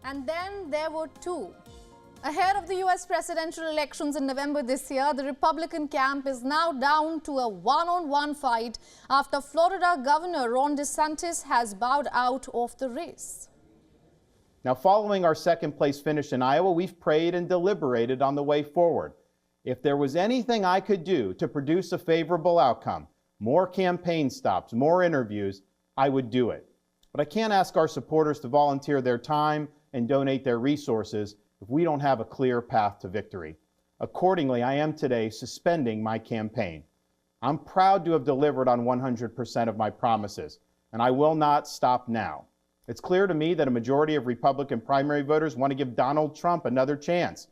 And then there were two. Ahead of the US presidential elections in November this year, the Republican camp is now down to a one-on-one fight after Florida Governor Ron DeSantis has bowed out of the race. Now, following our second-place finish in Iowa, we've prayed and deliberated on the way forward. If there was anything I could do to produce a favorable outcome, more campaign stops, more interviews, I would do it. But I can't ask our supporters to volunteer their time and donate their resources if we don't have a clear path to victory. Accordingly, I am today suspending my campaign. I'm proud to have delivered on 100% of my promises, and I will not stop now. It's clear to me that a majority of Republican primary voters want to give Donald Trump another chance.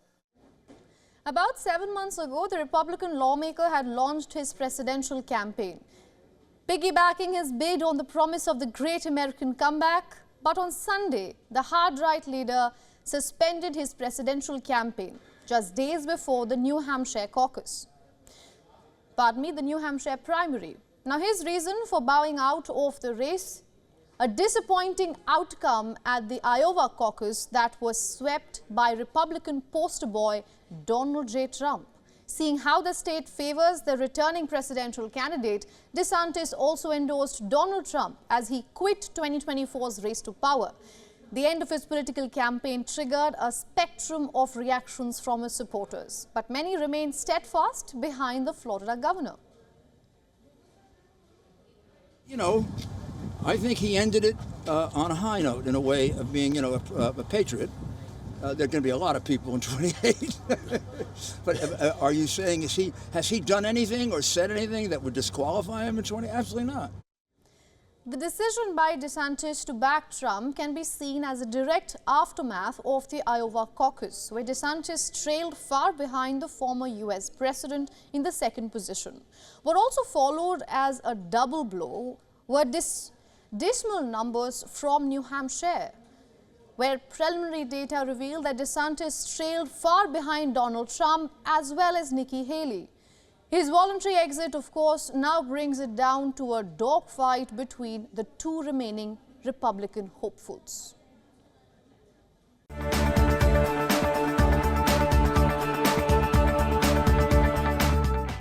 About 7 months ago, the Republican lawmaker had launched his presidential campaign, piggybacking his bid on the promise of the great American comeback. But on Sunday, the hard-right leader suspended his presidential campaign just days before the New Hampshire caucus. The New Hampshire primary. Now, his reason for bowing out of the race: a disappointing outcome at the Iowa caucus that was swept by Republican poster boy Donald J. Trump. Seeing how the state favors the returning presidential candidate, DeSantis also endorsed Donald Trump as he quit 2024's race to power. The end of his political campaign triggered a spectrum of reactions from his supporters, but many remain steadfast behind the Florida governor. You know, I think he ended it on a high note in a way of being, a patriot. There are going to be a lot of people in 28. But are you saying, has he done anything or said anything that would disqualify him in 20? Absolutely not. The decision by DeSantis to back Trump can be seen as a direct aftermath of the Iowa caucus, where DeSantis trailed far behind the former US president in the second position. What also followed as a double blow were dismal numbers from New Hampshire, where preliminary data revealed that DeSantis trailed far behind Donald Trump as well as Nikki Haley. His voluntary exit, of course, now brings it down to a dogfight between the two remaining Republican hopefuls.